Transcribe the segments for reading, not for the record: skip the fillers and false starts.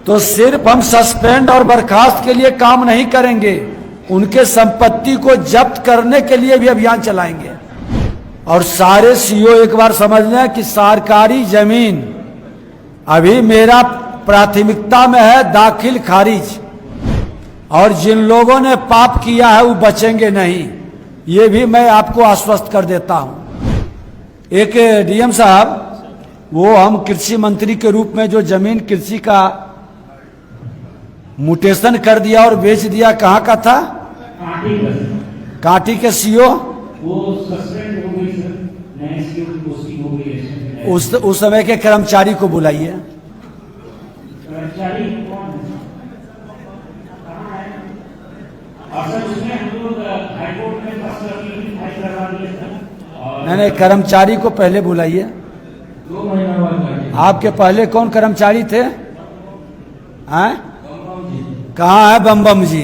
तो सिर्फ हम सस्पेंड और बर्खास्त के लिए काम नहीं करेंगे, उनके संपत्ति को जब्त करने के लिए भी अभियान चलाएंगे। और सारे सीओ एक बार समझ लें कि सरकारी जमीन अभी मेरा प्राथमिकता में है दाखिल खारिज, और जिन लोगों ने पाप किया है वो बचेंगे नहीं, ये भी मैं आपको आश्वस्त कर देता हूं। एक डीएम साहब, वो हम कृषि मंत्री के रूप में जो जमीन कृषि का म्यूटेशन कर दिया और बेच दिया, कहाँ का था? कांटी के सीओ, वो सस्पेंड हो गई सर, नए सीओ की पोस्टिंग हो गई है। उस समय के कर्मचारी को बुलाइए। कर्मचारी कौन है? कहाँ है? और सर उसमें हम लोग हाईकोर्ट में फाइल करवा दिए सर। नहीं, कर्मचारी को पहले बुलाइए। 2 महीना बाद आपके पहले कौन कर्मचारी थे? हैं? कहाँ है बम बम जी?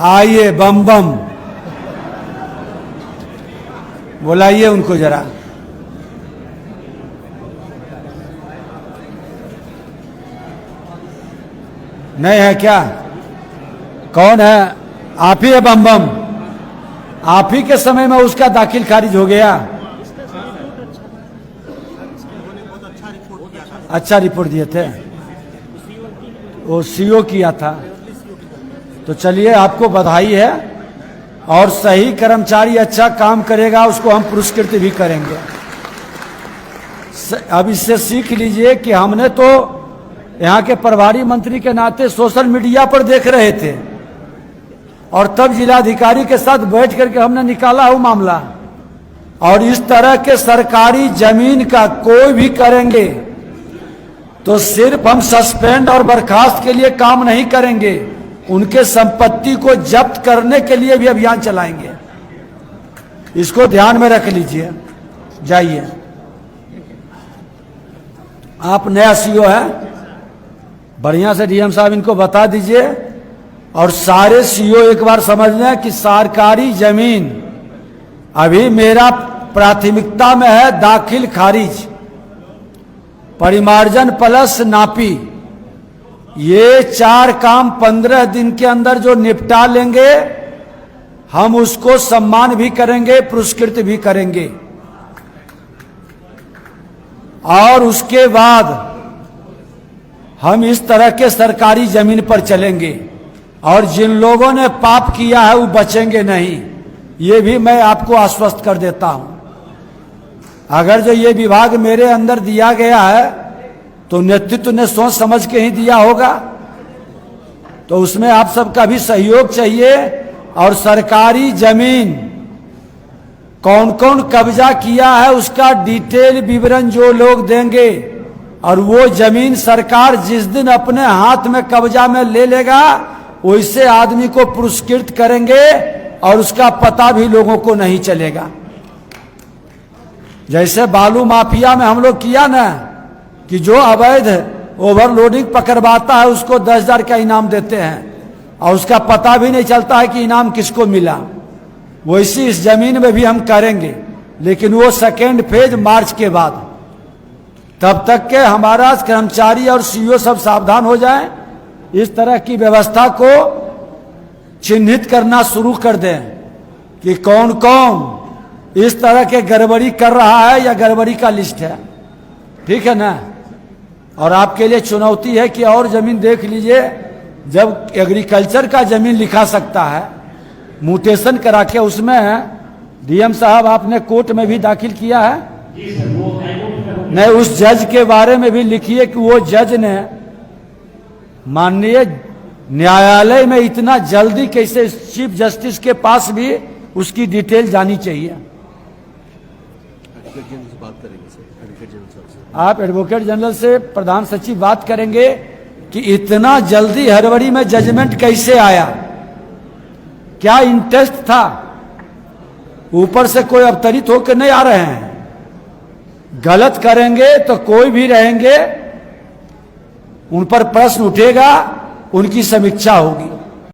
आइए बम बम, बुलाइए उनको जरा। नहीं है क्या? कौन है? आप ही है बम बम? आप ही के समय में उसका दाखिल खारिज हो गया। अच्छा रिपोर्ट दिए थे, वो सीओ किया था। तो चलिए, आपको बधाई है, और सही कर्मचारी अच्छा काम करेगा उसको हम पुरस्कृत भी करेंगे। अब इससे सीख लीजिए कि हमने तो यहाँ के प्रभारी मंत्री के नाते सोशल मीडिया पर देख रहे थे, और तब जिलाधिकारी के साथ बैठ करके हमने निकाला वो मामला। और इस तरह के सरकारी जमीन का कोई भी करेंगे तो सिर्फ हम सस्पेंड और बर्खास्त के लिए काम नहीं करेंगे, उनके संपत्ति को जब्त करने के लिए भी अभियान चलाएंगे। इसको ध्यान में रख लीजिए। जाइए, आप नया सीओ है, बढ़िया से डीएम साहब इनको बता दीजिए। और सारे सीओ एक बार समझ लें कि सरकारी जमीन अभी मेरा प्राथमिकता में है दाखिल खारिज, परिमार्जन प्लस नापी। ये 4 काम 15 दिन के अंदर जो निपटा लेंगे, हम उसको सम्मान भी करेंगे, पुरस्कृत भी करेंगे। और उसके बाद हम इस तरह के सरकारी जमीन पर चलेंगे, और जिन लोगों ने पाप किया है वो बचेंगे नहीं, ये भी मैं आपको आश्वस्त कर देता हूं। अगर जो ये विभाग मेरे अंदर दिया गया है तो नेतृत्व ने सोच समझ के ही दिया होगा, तो उसमें आप सबका भी सहयोग चाहिए। और सरकारी जमीन कौन कौन कब्जा किया है उसका डिटेल विवरण जो लोग देंगे, और वो जमीन सरकार जिस दिन अपने हाथ में कब्जा में ले लेगा, वैसे आदमी को पुरस्कृत करेंगे, और उसका पता भी लोगों को नहीं चलेगा। जैसे बालू माफिया में हम लोग किया ना, कि जो अवैध ओवरलोडिंग पकड़वाता है उसको 10,000 का इनाम देते हैं, और उसका पता भी नहीं चलता है कि इनाम किसको मिला। वैसे इस जमीन में भी हम करेंगे, लेकिन वो सेकेंड फेज मार्च के बाद। तब तक के हमारा कर्मचारी और सीईओ सब सावधान हो जाएं, इस तरह की व्यवस्था को चिन्हित करना शुरू कर दें कि कौन कौन इस तरह के गड़बड़ी कर रहा है, या गड़बड़ी का लिस्ट है। ठीक है ना? और आपके लिए चुनौती है कि और जमीन देख लीजिए, जब एग्रीकल्चर का जमीन लिखा सकता है म्यूटेशन करा के, उसमें डीएम साहब आपने कोर्ट में भी दाखिल किया है। नहीं, उस जज के बारे में भी लिखिए कि वो जज ने माननीय न्यायालय में इतना जल्दी कैसे, चीफ जस्टिस के पास भी उसकी डिटेल जानी चाहिए। आप एडवोकेट जनरल से, प्रधान सचिव बात करेंगे कि इतना जल्दी हड़बड़ी में जजमेंट कैसे आया, क्या इंटरेस्ट था? ऊपर से कोई अवतरित होकर नहीं आ रहे हैं। गलत करेंगे तो कोई भी रहेंगे, उन पर प्रश्न उठेगा, उनकी समीक्षा होगी।